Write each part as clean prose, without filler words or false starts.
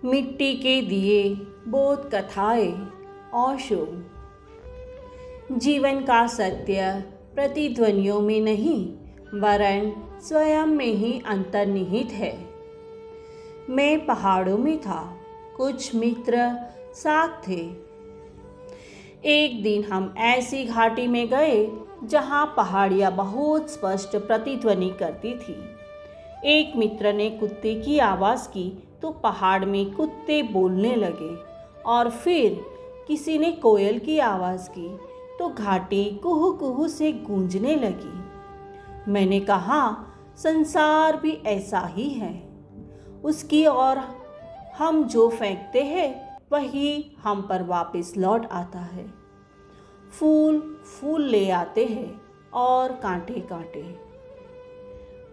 मिट्टी के दिए, बोध कथाएं, ओशो। जीवन का सत्य प्रतिध्वनियों में नहीं वरन स्वयं में ही अंतर्निहित है। मैं पहाड़ों में था, कुछ मित्र साथ थे। एक दिन हम ऐसी घाटी में गए जहाँ पहाड़ियाँ बहुत स्पष्ट प्रतिध्वनि करती थी। एक मित्र ने कुत्ते की आवाज़ की तो पहाड़ में कुत्ते बोलने लगे, और फिर किसी ने कोयल की आवाज़ की तो घाटी कुहू कुहू से गूंजने लगी। मैंने कहा, संसार भी ऐसा ही है। उसकी ओर हम जो फेंकते हैं वही हम पर वापस लौट आता है। फूल फूल ले आते हैं और कांटे कांटे।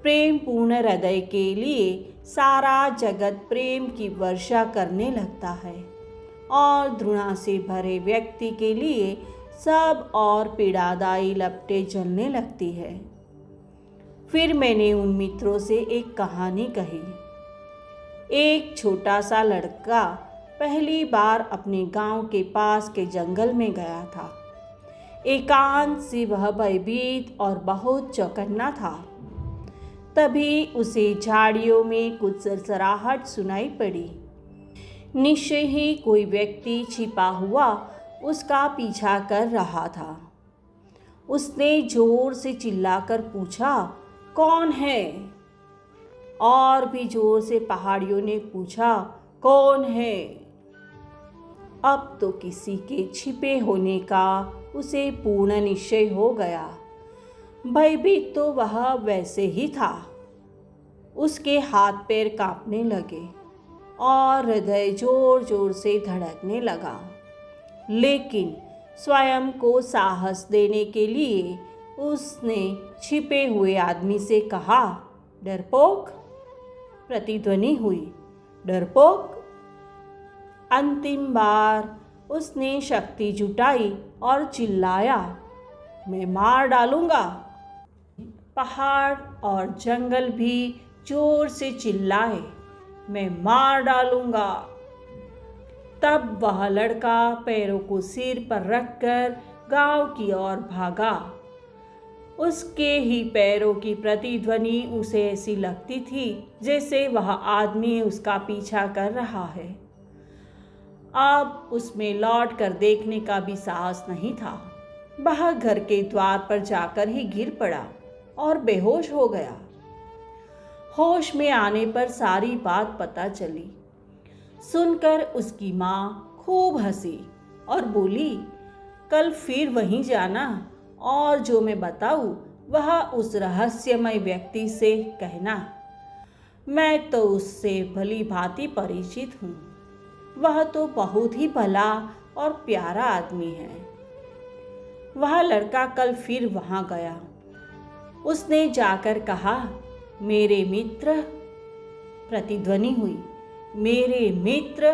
प्रेम पूर्ण हृदय के लिए सारा जगत प्रेम की वर्षा करने लगता है, और घृणा से भरे व्यक्ति के लिए सब और पीड़ादायी लपटें जलने लगती है। फिर मैंने उन मित्रों से एक कहानी कही। एक छोटा सा लड़का पहली बार अपने गांव के पास के जंगल में गया था। एकांत से वह भयभीत और बहुत चौकन्ना था। तभी उसे झाड़ियों में कुछ सरसराहट सुनाई पड़ी। निश्चय ही कोई व्यक्ति छिपा हुआ उसका पीछा कर रहा था। उसने जोर से चिल्लाकर पूछा, कौन है? और भी जोर से पहाड़ियों ने पूछा, कौन है? अब तो किसी के छिपे होने का उसे पूर्ण निश्चय हो गया। भयभीत तो वह वैसे ही था। उसके हाथ पैर कांपने लगे और हृदय जोर जोर से धड़कने लगा। लेकिन स्वयं को साहस देने के लिए उसने छिपे हुए आदमी से कहा, डरपोक। प्रतिध्वनि हुई, डरपोक। अंतिम बार उसने शक्ति जुटाई और चिल्लाया, मैं मार डालूंगा। पहाड़ और जंगल भी जोर से चिल्लाए, मैं मार डालूंगा। तब वह लड़का पैरों को सिर पर रखकर गांव की ओर भागा। उसके ही पैरों की प्रतिध्वनि उसे ऐसी लगती थी जैसे वह आदमी उसका पीछा कर रहा है। अब उसमें लौट कर देखने का भी साहस नहीं था। वह घर के द्वार पर जाकर ही गिर पड़ा और बेहोश हो गया। होश में आने पर सारी बात पता चली। सुनकर उसकी माँ खूब हंसी और बोली, कल फिर वहीं जाना और जो मैं बताऊँ वह उस रहस्यमय व्यक्ति से कहना। मैं तो उससे भली भांति परिचित हूँ। वह तो बहुत ही भला और प्यारा आदमी है। वह लड़का कल फिर वहाँ गया। उसने जाकर कहा, मेरे मित्र। प्रतिध्वनि हुई, मेरे मित्र।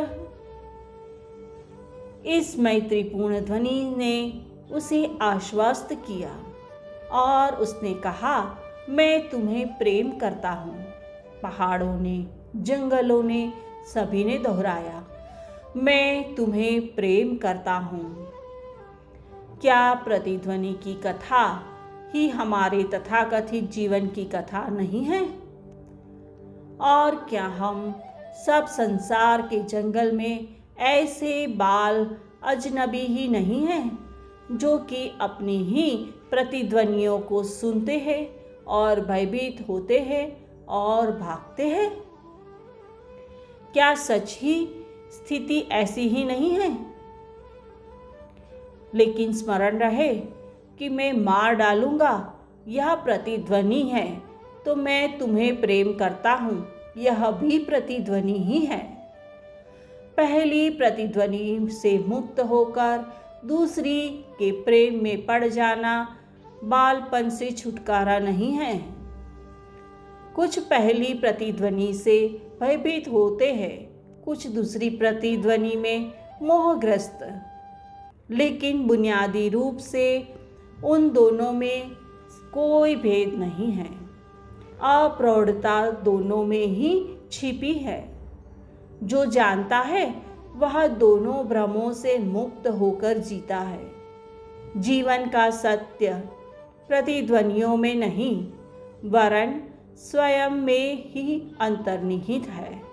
इस मैत्रीपूर्ण ध्वनि ने उसे आश्वस्त किया और उसने कहा, मैं तुम्हें प्रेम करता हूँ। पहाड़ों ने, जंगलों ने, सभी ने दोहराया, मैं तुम्हें प्रेम करता हूँ। क्या प्रतिध्वनि की कथा ही हमारे तथाकथित जीवन की कथा नहीं है? और क्या हम सब संसार के जंगल में ऐसे बाल अजनबी ही नहीं हैं जो कि अपनी ही प्रतिध्वनियों को सुनते हैं और भयभीत होते हैं और भागते हैं? क्या सच ही स्थिति ऐसी ही नहीं है? लेकिन स्मरण रहे कि मैं मार डालूंगा यह प्रतिध्वनि है, तो मैं तुम्हें प्रेम करता हूँ यह भी प्रतिध्वनि ही है। पहली प्रतिध्वनि से मुक्त होकर दूसरी के प्रेम में पड़ जाना बालपन से छुटकारा नहीं है। कुछ पहली प्रतिध्वनि से भयभीत होते हैं, कुछ दूसरी प्रतिध्वनि में मोहग्रस्त। लेकिन बुनियादी रूप से उन दोनों में कोई भेद नहीं है। अप्रौढ़ता दोनों में ही छिपी है। जो जानता है वह दोनों भ्रमों से मुक्त होकर जीता है। जीवन का सत्य प्रतिध्वनियों में नहीं वरन स्वयं में ही अंतर्निहित है।